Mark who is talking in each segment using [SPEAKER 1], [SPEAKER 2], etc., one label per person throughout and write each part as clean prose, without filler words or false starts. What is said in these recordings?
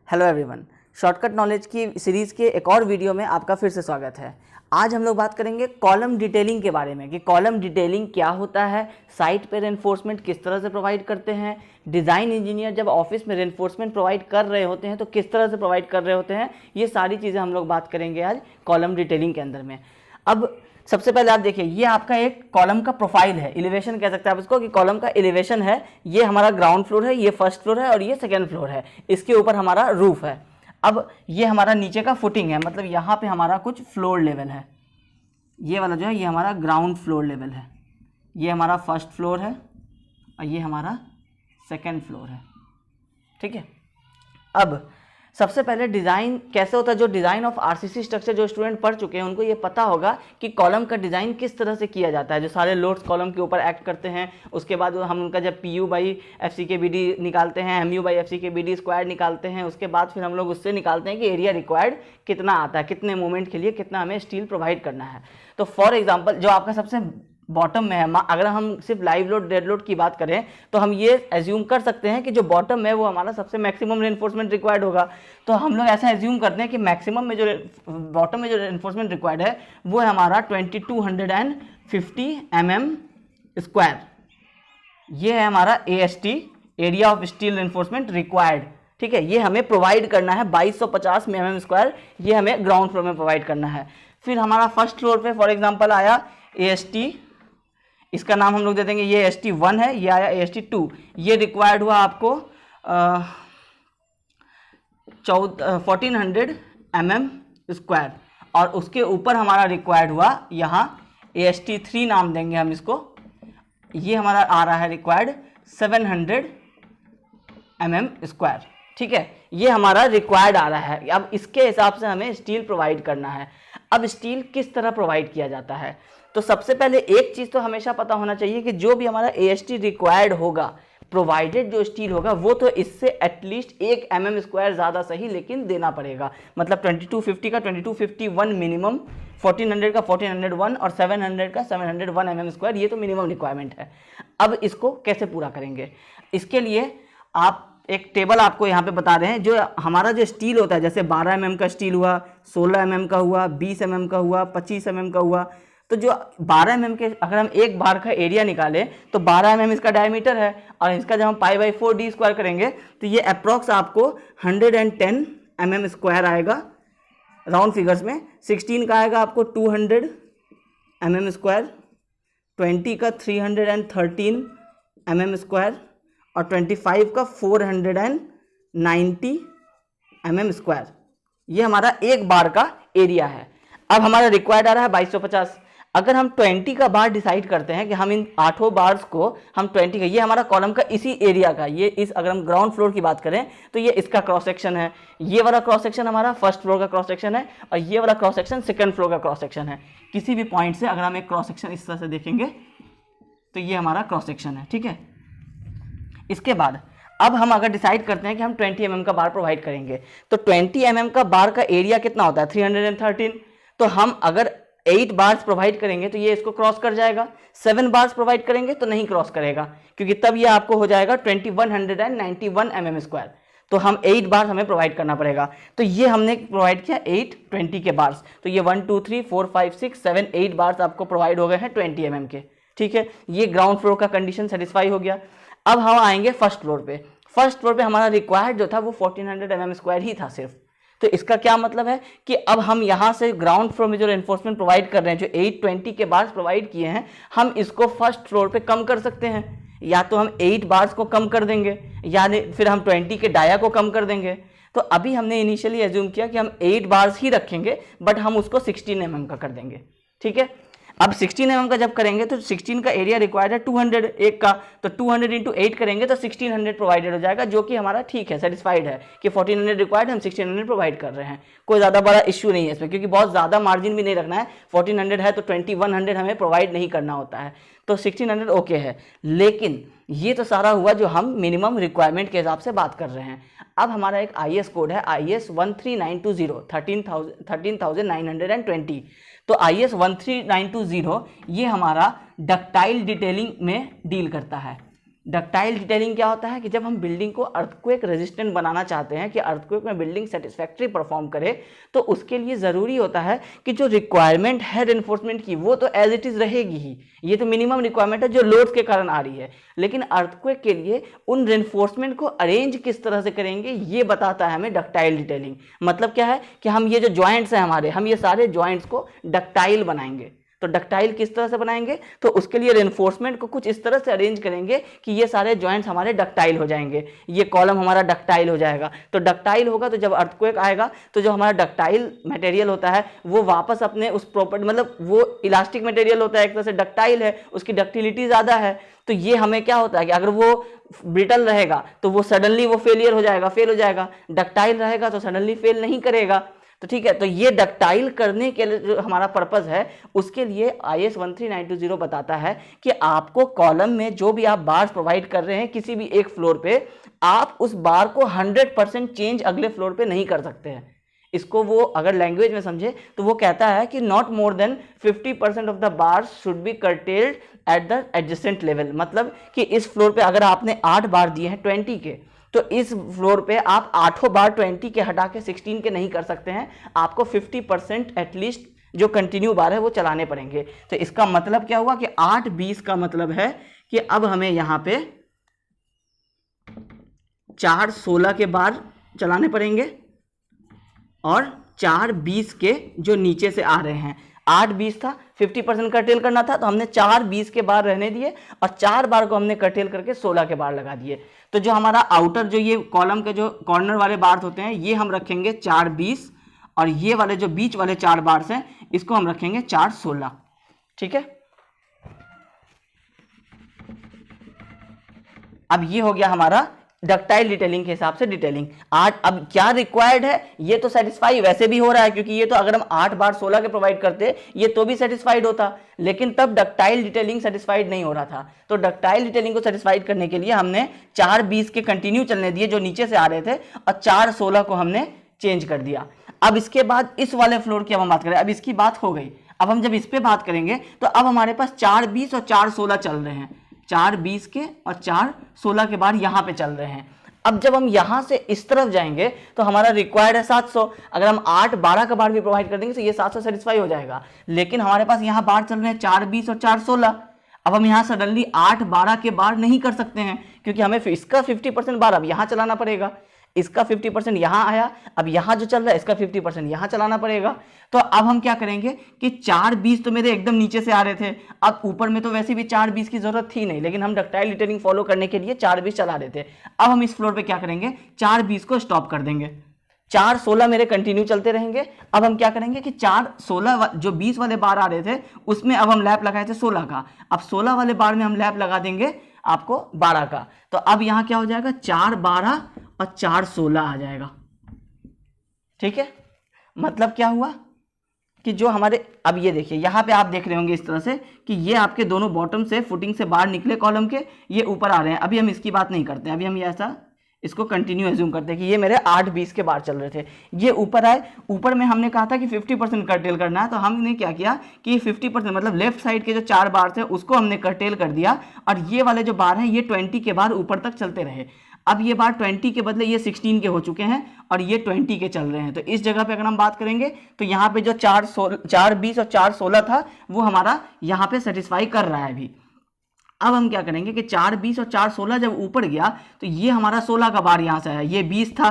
[SPEAKER 1] Hello everyone, shortcut knowledge की series के एक और वीडियो में आपका फिर से स्वागत है। आज हम लोग बात करेंगे कॉलम डिटेलिंग के बारे में कि कॉलम डिटेलिंग क्या होता है, साइट पे रेनफोर्समेंट किस तरह से प्रोवाइड करते हैं, डिज़ाइन इंजीनियर जब ऑफिस में रेनफोर्समेंट प्रोवाइड कर रहे होते हैं तो किस तरह से प्रोवाइड कर रहे होते हैं। ये सारी चीज़ें हम लोग बात करेंगे आज कॉलम डिटेलिंग के अंदर में। अब सबसे पहले आप देखिए, ये आपका एक कॉलम का प्रोफाइल है, एलिवेशन कह सकते हैं आप इसको, कि कॉलम का एलिवेशन है। ये हमारा ग्राउंड फ्लोर है, ये फर्स्ट फ्लोर है और ये सेकंड फ्लोर है। इसके ऊपर हमारा रूफ है। अब ये हमारा नीचे का फुटिंग है, मतलब यहाँ पे हमारा कुछ फ्लोर लेवल है। ये वाला जो है ये हमारा ग्राउंड फ्लोर लेवल है, ये हमारा फर्स्ट फ्लोर है और ये हमारा सेकंड फ्लोर है। ठीक है। अब सबसे पहले डिज़ाइन कैसे होता है, जो डिज़ाइन ऑफ आरसीसी स्ट्रक्चर जो स्टूडेंट पढ़ चुके हैं उनको ये पता होगा कि कॉलम का डिज़ाइन किस तरह से किया जाता है। जो सारे लोड्स कॉलम के ऊपर एक्ट करते हैं, उसके बाद हम उनका जब PU बाई FC के BD निकालते हैं, MU बाई FC के BD स्क्वायर निकालते हैं, उसके बाद फिर हम लोग उससे निकालते हैं कि एरिया रिक्वायर्ड कितना आता है, कितने मोमेंट के लिए कितना हमें स्टील प्रोवाइड करना है। तो फॉर एग्जाम्पल जो आपका सबसे बॉटम में है, अगर हम सिर्फ लाइव लोड डेड लोड की बात करें तो हम ये एज्यूम कर सकते हैं कि जो बॉटम में वो हमारा सबसे मैक्सिमम रेनफोर्समेंट रिक्वायर्ड होगा। तो हम लोग ऐसा एज्यूम करते हैं कि मैक्सिमम में जो बॉटम में जो रेनफोर्समेंट रिक्वायर्ड है वो है हमारा 2250 mm स्क्वायर। ये है हमारा AST, area of steel reinforcement required. ठीक है, ये हमें प्रोवाइड करना है 2250 mm स्क्वायर, ये हमें ग्राउंड फ्लोर में प्रोवाइड करना है। फिर हमारा फर्स्ट फ्लोर पे फॉर एग्जांपल आया AST, इसका नाम हम लोग दे देंगे, ये AST 1 है, ये आया AST 2। ये रिक्वायर्ड हुआ आपको 1400 mm स्क्वायर, और उसके ऊपर हमारा रिक्वायर्ड हुआ यहाँ AST 3 नाम देंगे हम इसको, ये हमारा आ रहा है रिक्वायर्ड 700 mm स्क्वायर। ठीक है, ये हमारा रिक्वायर्ड आ रहा है। अब इसके हिसाब से हमें स्टील प्रोवाइड करना है। अब स्टील किस तरह प्रोवाइड किया जाता है, तो सबसे पहले एक चीज़ तो हमेशा पता होना चाहिए कि जो भी हमारा AST रिक्वायर्ड होगा, प्रोवाइडेड जो स्टील होगा वो तो इससे एटलीस्ट 1 mm स्क्वायर ज़्यादा सही लेकिन देना पड़ेगा। मतलब 2250 का 2251 मिनिमम, 1400 का 1401 और 700 का 701 mm स्क्वायर, ये तो मिनिमम रिक्वायरमेंट है। अब इसको कैसे पूरा करेंगे, इसके लिए आप एक टेबल आपको यहाँ पे बता रहे हैं। जो हमारा जो स्टील होता है, जैसे 12 mm का स्टील हुआ, 16 mm का हुआ, 20 mm का हुआ, 25 mm का हुआ, तो जो 12 mm के अगर हम एक बार का एरिया निकालें तो 12 mm इसका डायमीटर है, और इसका जब हम π/4d स्क्वायर करेंगे तो ये अप्रॉक्स आपको 110 mm स्क्वायर आएगा राउंड फिगर्स में। 16 का आएगा आपको 200 mm स्क्वायर, 20 का 313 mm स्क्वायर और 25 का 490 mm स्क्वायर। ये हमारा एक बार का एरिया है। अब हमारा रिक्वायर्ड आ रहा है 2250। अगर हम 20 का बार डिसाइड करते हैं कि हम इन 8 बार्स को हम 20 का, ये हमारा कॉलम का इसी एरिया का, ये इस अगर हम ग्राउंड फ्लोर की बात करें तो ये इसका क्रॉस सेक्शन है, ये वाला क्रॉस सेक्शन हमारा फर्स्ट फ्लोर का क्रॉस सेक्शन है और ये वाला क्रॉस सेक्शन सेकंड फ्लोर का क्रॉस सेक्शन है। किसी भी पॉइंट से अगर हम एक क्रॉस सेक्शन इस तरह से देखेंगे तो ये हमारा क्रॉस सेक्शन है। ठीक है, इसके बाद अब हम अगर डिसाइड करते हैं कि हम 20 mm का बार प्रोवाइड करेंगे तो 20 mm का बार का एरिया कितना होता है 313। तो हम अगर 8 बार्स प्रोवाइड करेंगे तो ये इसको क्रॉस कर जाएगा, 7 बार्स प्रोवाइड करेंगे तो नहीं क्रॉस करेगा, क्योंकि तब ये आपको हो जाएगा 2191 mm स्क्वायर। तो हम 8 बार्स हमें प्रोवाइड करना पड़ेगा। तो ये हमने प्रोवाइड किया 8 20 के बार्स, तो ये 1 2 3 4 5 6 7 8 बार्स आपको प्रोवाइड हो गए हैं 20 mm के। ठीक है, ये ग्राउंड फ्लोर का कंडीशन सेटिस्फाई हो गया। अब हम आएंगे फर्स्ट फ्लोर पे। फर्स्ट फ्लोर पे हमारा रिक्वायर्ड जो था वो 1400 mm स्क्वायर ही था सिर्फ। तो इसका क्या मतलब है कि अब हम यहाँ से ग्राउंड फ्लोर में जो रेनफोर्समेंट प्रोवाइड कर रहे हैं, जो 820 के बार्स प्रोवाइड किए हैं, हम इसको फर्स्ट फ्लोर पे कम कर सकते हैं। या तो हम 8 बार्स को कम कर देंगे या फिर हम 20 के डाया को कम कर देंगे। तो अभी हमने इनिशियली एज्यूम किया कि हम 8 बार्स ही रखेंगे, बट हम उसको 16 mm का कर देंगे। ठीक है, अब 16 mm का जब करेंगे तो 16 का एरिया रिक्वायर्ड है 200 एक का, तो 200 × 8 करेंगे तो 1600 प्रोवाइडेड हो जाएगा, जो कि हमारा ठीक है, सेटिस्फाइड है कि 1400 रिक्वायर्ड, हम 1600 प्रोवाइड कर रहे हैं। कोई ज़्यादा बड़ा इश्यू नहीं है इसमें, क्योंकि बहुत ज़्यादा मार्जिन भी नहीं रखना है। 1400 है तो 2100 हमें प्रोवाइड नहीं करना होता है, तो 1600 ओके है। लेकिन ये तो सारा हुआ जो हम मिनिमम रिक्वायरमेंट के हिसाब से बात कर रहे हैं। अब हमारा एक IS कोड है IS 13920 13920। तो IS 13920 ये हमारा डक्टाइल डिटेलिंग में डील करता है। डक्टाइल डिटेलिंग क्या होता है कि जब हम बिल्डिंग को अर्थक्वेक रेजिस्टेंट बनाना चाहते हैं कि अर्थक्वेक में बिल्डिंग सेटिस्फैक्ट्री परफॉर्म करे, तो उसके लिए ज़रूरी होता है कि जो रिक्वायरमेंट है रेनफोर्समेंट की वो तो एज इट इज़ रहेगी ही, ये तो मिनिमम रिक्वायरमेंट है जो लोड्स के कारण आ रही है, लेकिन अर्थक्वेक के लिए उन रेनफोर्समेंट को अरेंज किस तरह से करेंगे ये बताता है हमें डक्टाइल डिटेलिंग। मतलब क्या है कि हम ये जो जॉइंट्स हैं हमारे, हम ये सारे जॉइंट्स को डक्टाइल बनाएंगे। तो डक्टाइल किस तरह से बनाएंगे, तो उसके लिए रेनफोर्समेंट को कुछ इस तरह से अरेंज करेंगे कि ये सारे जॉइंट्स हमारे डक्टाइल हो जाएंगे, ये कॉलम हमारा डक्टाइल हो जाएगा। तो डक्टाइल होगा तो जब अर्थक्वेक आएगा तो जो हमारा डक्टाइल मटेरियल होता है वो वापस अपने उस प्रॉपर्टी, मतलब वो इलास्टिक मटेरियल होता है, एक तरह से डक्टाइल है, उसकी डक्टिलिटी ज़्यादा है, तो ये हमें क्या होता है कि अगर वो ब्रिटल रहेगा तो वो सडनली वो फेलियर हो जाएगा, फेल हो जाएगा, डक्टाइल रहेगा तो सडनली फेल नहीं करेगा। तो ठीक है, तो ये डक्टाइल करने के लिए जो हमारा पर्पस है उसके लिए IS 13920 बताता है कि आपको कॉलम में जो भी आप बार्स प्रोवाइड कर रहे हैं किसी भी एक फ्लोर पे, आप उस बार को 100% चेंज अगले फ्लोर पे नहीं कर सकते हैं। इसको वो अगर लैंग्वेज में समझे तो वो कहता है कि not more than 50% of the bars should be curtailed at the adjacent level. मतलब कि इस फ्लोर पे अगर आपने 8 बार दिए हैं 20 के, तो इस फ्लोर पे आप 8 बार 20 के हटा के 16 के नहीं कर सकते हैं, आपको 50% एटलीस्ट जो कंटिन्यू बार है वो चलाने पड़ेंगे। तो इसका मतलब क्या हुआ कि 8-20 का मतलब है कि अब हमें यहाँ पे 4-16 के बार चलाने पड़ेंगे और 4-20 के जो नीचे से आ रहे हैं। 8-20 था, 50% कर्टेल करना था, तो हमने 4-20 के बार रहने दिए और 4 बार को हमने कर्टेल करके 16 के बार लगा दिए। तो जो हमारा आउटर जो ये कॉलम के जो कॉर्नर वाले बार्स होते हैं ये हम रखेंगे 4-20 और ये वाले जो बीच वाले 4 बार्स हैं इसको हम रखेंगे 4-16। ठीक है, अब ये हो गया हमारा डक्टाइल डिटेलिंग के हिसाब से डिटेलिंग। आज अब क्या रिक्वायर्ड है ये तो सेटिस्फाई वैसे भी हो रहा है, क्योंकि ये तो अगर हम 8 बार 16 के प्रोवाइड करते ये तो भी सेटिस्फाइड होता, लेकिन तब डक्टाइल डिटेलिंग सेटिस्फाइड नहीं हो रहा था। तो डक्टाइल डिटेलिंग को सेटिस्फाइड करने के लिए हमने 4-20 के कंटिन्यू चलने दिए जो नीचे से आ रहे थे और 4-16 को हमने चेंज कर दिया। अब इसके बाद इस वाले फ्लोर की अब हम बात करें, अब इसकी बात हो गई। अब हम जब इस पे बात करेंगे तो अब हमारे पास 4-20 और 4-16 चल रहे हैं, 4-20 के और 4-16 के बाद यहाँ पे चल रहे हैं। अब जब हम यहाँ से इस तरफ जाएंगे तो हमारा रिक्वायर्ड है 700, अगर हम 8-12 का बार भी प्रोवाइड कर देंगे तो ये 700 सेटिस्फाई हो जाएगा, लेकिन हमारे पास यहाँ बार चल रहे हैं 4-20 और 4-16। अब हम यहाँ सडनली 8-12 के बार नहीं कर सकते हैं, क्योंकि हमें इसका 50% बार अब यहाँ चलाना पड़ेगा, इसका 50% यहाँ आया, अब यहाँ जो चल रहा है इसका 50% यहाँ चलाना पड़ेगा। तो अब हम क्या करेंगे कि 4-20 तो मेरे एकदम नीचे से आ रहे थे, अब ऊपर में तो वैसे भी 4-20 की जरूरत थी नहीं, लेकिन हम डक्टाइल डिटेलिंग फॉलो करने के लिए 4-20 चला रहे थे। अब हम इस फ्लोर पे क्या करेंगे, 4-20 को स्टॉप कर देंगे, 4-16 मेरे कंटिन्यू चलते रहेंगे। अब हम क्या करेंगे कि 4-16 जो 20 वाले बार आ रहे थे उसमें अब हम लैप लगाए थे 16 का, अब 16 वाले बार में हम लैप लगा देंगे आपको 12 का। तो अब यहाँ क्या हो जाएगा, 4-12 और 4-16 आ जाएगा। ठीक है, मतलब क्या हुआ कि जो हमारे, अब ये देखिए यहाँ पे आप देख रहे होंगे इस तरह से कि ये आपके दोनों बॉटम से फुटिंग से बाहर निकले कॉलम के, ये ऊपर आ रहे हैं। अभी हम इसकी बात नहीं करते हैं, अभी हम ये ऐसा इसको कंटिन्यू एज्यूम करते हैं कि ये मेरे 8-20 के बार चल रहे थे, ये ऊपर आए। ऊपर में हमने कहा था कि 50% कर्टेल करना है, तो हमने क्या किया कि 50% मतलब लेफ्ट साइड के जो 4 बार थे उसको हमने कर्टेल कर दिया और ये वाले जो बार हैं ये 20 के बार ऊपर तक चलते रहे। अब ये बार 20 के बदले ये 16 के हो चुके हैं और ये 20 के चल रहे हैं। तो इस जगह पे अगर हम बात करेंगे तो यहाँ पे जो 4-20 और 4-16 था वो हमारा यहाँ पे सेटिस्फाई कर रहा है अभी। अब हम क्या करेंगे कि 4-20 और 4-16 जब ऊपर गया तो ये हमारा 16 का बार यहाँ से आया, ये 20 था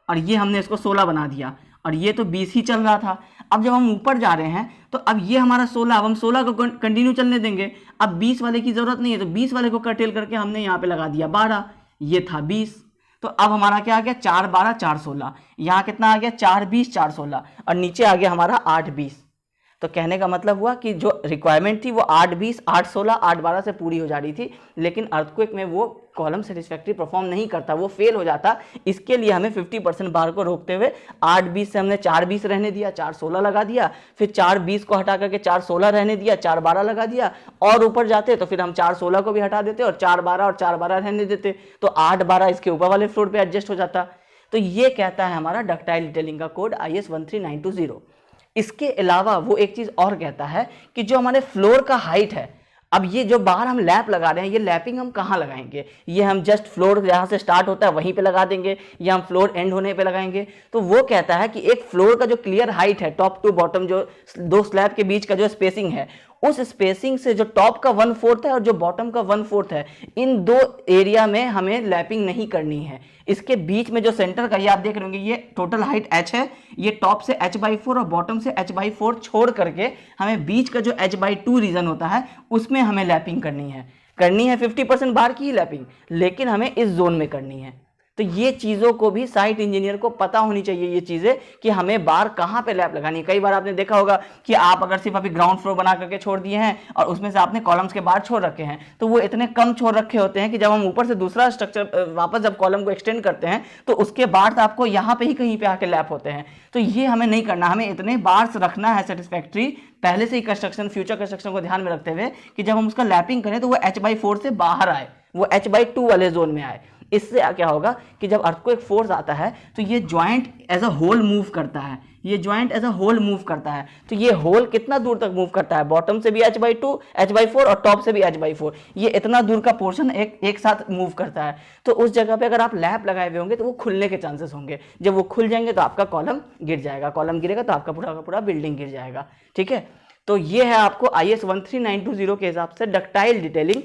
[SPEAKER 1] और ये हमने इसको 16 बना दिया और ये तो 20 ही चल रहा था। अब जब हम ऊपर जा रहे हैं तो अब ये हमारा 16, अब हम 16 को कंटिन्यू चलने देंगे। अब 20 वाले की ज़रूरत नहीं है, तो 20 वाले को कर्टेल करके हमने यहाँ पे लगा दिया 12, ये था 20। तो अब हमारा क्या आ गया, 4-12 4-16, यहाँ कितना आ गया 4-20 4-16 और नीचे आ गया हमारा 8-20। तो कहने का मतलब हुआ कि जो रिक्वायरमेंट थी वो 8-20 8-16 8-12 से पूरी हो जा रही थी, लेकिन अर्थक्वेक में वो कॉलम सेटिस्फैक्ट्री परफॉर्म नहीं करता, वो फेल हो जाता। इसके लिए हमें 50% बार को रोकते हुए 8-20 से हमने 4-20 रहने दिया, 4-16 लगा दिया, फिर 4-20 को हटा करके 4-16 रहने दिया, 4-12 लगा दिया, और ऊपर जाते तो फिर हम 4-16 को भी हटा देते और 4-12 और 4-12 रहने देते, तो 8-12 इसके ऊपर वाले फ्लोर पर एडजस्ट हो जाता। तो ये कहता है हमारा डक्टाइल डिटेलिंग का कोड IS 13920। इसके अलावा वो एक चीज़ और कहता है कि जो हमारे फ्लोर का हाइट है, अब ये जो बाहर हम लैप लगा रहे हैं, ये लैपिंग हम कहाँ लगाएंगे? ये हम जस्ट फ्लोर जहाँ से स्टार्ट होता है वहीं पे लगा देंगे, या हम फ्लोर एंड होने पे लगाएंगे? तो वो कहता है कि एक फ्लोर का जो क्लियर हाइट है, टॉप टू बॉटम, जो दो स्लैब के बीच का जो स्पेसिंग है, उस स्पेसिंग से जो टॉप का 1/4 है और जो बॉटम का 1/4 है, इन दो एरिया में हमें लैपिंग नहीं करनी है। इसके बीच में जो सेंटर का, ये आप देख रहे होंगे, ये टोटल हाइट h है, ये टॉप से h/4 और बॉटम से h/4 छोड़ करके हमें बीच का जो h/2 रीजन होता है उसमें हमें लैपिंग करनी है 50% बार की ही लैपिंग, लेकिन हमें इस जोन में करनी है। तो ये चीज़ों को भी साइट इंजीनियर को पता होनी चाहिए, ये चीज़ें कि हमें बार कहाँ पे लैप लगानी है। कई बार आपने देखा होगा कि आप अगर सिर्फ अभी ग्राउंड फ्लोर बना करके छोड़ दिए हैं और उसमें से आपने कॉलम्स के बार छोड़ रखे हैं, तो वो इतने कम छोड़ रखे होते हैं कि जब हम ऊपर से दूसरा स्ट्रक्चर वापस जब कॉलम को एक्सटेंड करते हैं तो उसके बार आपको यहाँ पे ही कहीं पे आके लैप होते हैं। तो ये हमें नहीं करना, हमें इतने बार्स रखना है सेटिस्फैक्ट्री पहले से ही कंस्ट्रक्शन, फ्यूचर कंस्ट्रक्शन को ध्यान में रखते हुए कि जब हम उसका लैपिंग करें तो वो h/4 से बाहर आए, वो h/2 वाले जोन में आए। इससे क्या होगा कि जब अर्थक्वेक फोर्स आता है तो ये joint as a whole move करता है, ये joint as a whole move करता है। तो ये होल कितना दूर तक मूव करता है? बॉटम से भी h/2, h/4 और टॉप से भी h/4, ये इतना दूर का पोर्शन एक साथ मूव करता है। तो उस जगह पे अगर आप लैप लगाए हुए होंगे तो वो खुलने के चांसेस होंगे। जब वो खुल जाएंगे तो आपका कॉलम गिर जाएगा, कॉलम गिरेगा तो आपका पूरा का पूरा बिल्डिंग गिर जाएगा। ठीक है, तो ये है आपको IS 13920 के हिसाब से डक्टाइल डिटेलिंग,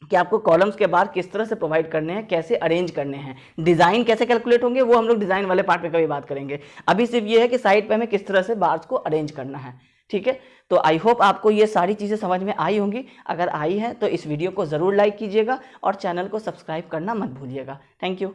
[SPEAKER 1] कि आपको कॉलम्स के बार किस तरह से प्रोवाइड करने हैं, कैसे अरेंज करने हैं, डिज़ाइन कैसे कैलकुलेट होंगे, वो हम लोग डिज़ाइन वाले पार्ट पे कभी बात करेंगे। अभी सिर्फ ये है कि साइट पे हमें किस तरह से बार्स को अरेंज करना है। ठीक है, तो आई होप आपको ये सारी चीज़ें समझ में आई होंगी। अगर आई है तो इस वीडियो को ज़रूर लाइक कीजिएगा और चैनल को सब्सक्राइब करना मत भूलिएगा। Thank you.